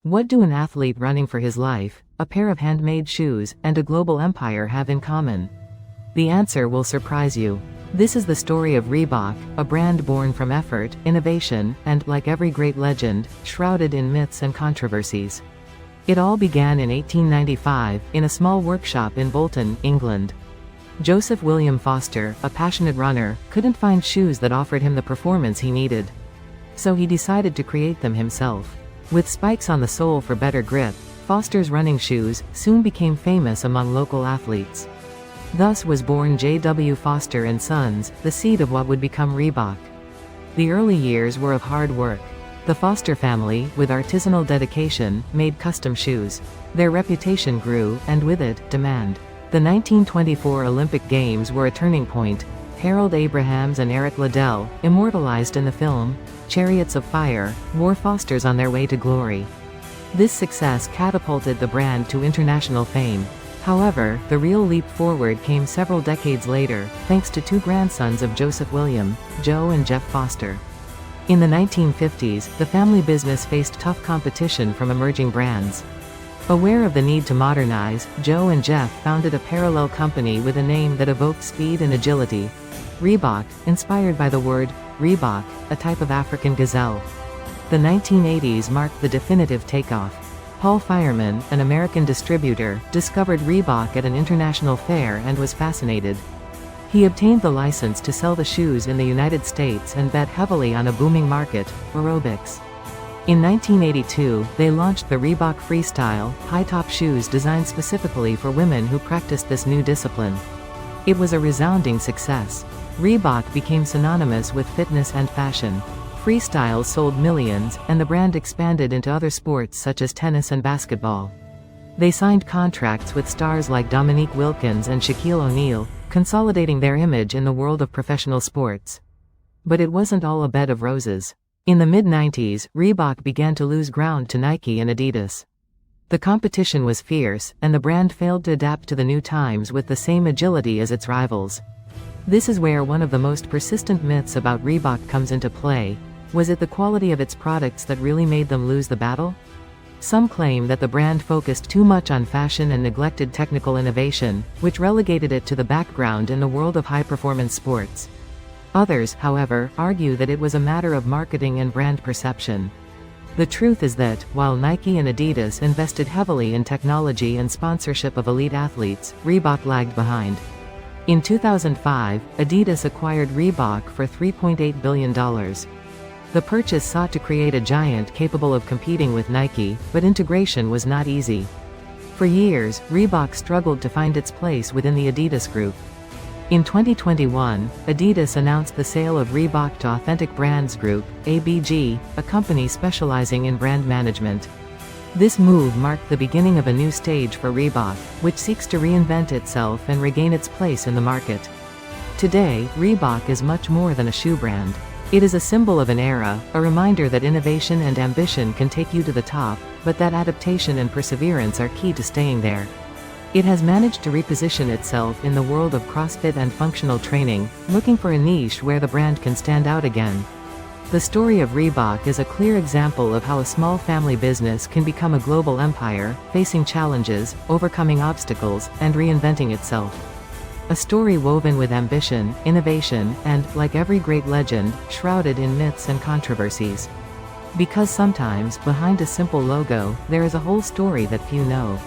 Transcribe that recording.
What do an athlete running for his life, a pair of handmade shoes, and a global empire have in common? The answer will surprise you. This is the story of Reebok, a brand born from effort, innovation, and, like every great legend, shrouded in myths and controversies. It all began in 1895, in a small workshop in Bolton, England. Joseph William Foster, a passionate runner, couldn't find shoes that offered him the performance he needed. So he decided to create them himself. With spikes on the sole for better grip, Foster's running shoes soon became famous among local athletes. Thus was born J.W. Foster and Sons, the seed of what would become Reebok. The early years were of hard work. The Foster family, with artisanal dedication, made custom shoes. Their reputation grew, and with it, demand. The 1924 Olympic Games were a turning point. Harold Abrahams and Eric Liddell, immortalized in the film Chariots of Fire, wore Fosters on their way to glory. This success catapulted the brand to international fame. However, the real leap forward came several decades later, thanks to two grandsons of Joseph William, Joe and Jeff Foster. In the 1950s, the family business faced tough competition from emerging brands. Aware of the need to modernize, Joe and Jeff founded a parallel company with a name that evoked speed and agility. Reebok, inspired by the word Reebok, a type of African gazelle. The 1980s marked the definitive takeoff. Paul Fireman, an American distributor, discovered Reebok at an international fair and was fascinated. He obtained the license to sell the shoes in the United States and bet heavily on a booming market, aerobics. In 1982, they launched the Reebok Freestyle, high-top shoes designed specifically for women who practiced this new discipline. It was a resounding success. Reebok became synonymous with fitness and fashion. Freestyles sold millions, and the brand expanded into other sports such as tennis and basketball. They signed contracts with stars like Dominique Wilkins and Shaquille O'Neal, consolidating their image in the world of professional sports. But it wasn't all a bed of roses. In the mid-90s, Reebok began to lose ground to Nike and Adidas. The competition was fierce, and the brand failed to adapt to the new times with the same agility as its rivals. This is where one of the most persistent myths about Reebok comes into play. Was it the quality of its products that really made them lose the battle? Some claim that the brand focused too much on fashion and neglected technical innovation, which relegated it to the background in the world of high-performance sports. Others, however, argue that it was a matter of marketing and brand perception. The truth is that, while Nike and Adidas invested heavily in technology and sponsorship of elite athletes, Reebok lagged behind. In 2005, Adidas acquired Reebok for $3.8 billion. The purchase sought to create a giant capable of competing with Nike, but integration was not easy. For years, Reebok struggled to find its place within the Adidas group. In 2021, Adidas announced the sale of Reebok to Authentic Brands Group, ABG, a company specializing in brand management. This move marked the beginning of a new stage for Reebok, which seeks to reinvent itself and regain its place in the market. Today, Reebok is much more than a shoe brand. It is a symbol of an era, a reminder that innovation and ambition can take you to the top, but that adaptation and perseverance are key to staying there. It has managed to reposition itself in the world of CrossFit and functional training, looking for a niche where the brand can stand out again. The story of Reebok is a clear example of how a small family business can become a global empire, facing challenges, overcoming obstacles, and reinventing itself. A story woven with ambition, innovation, and, like every great legend, shrouded in myths and controversies. Because sometimes, behind a simple logo, there is a whole story that few know.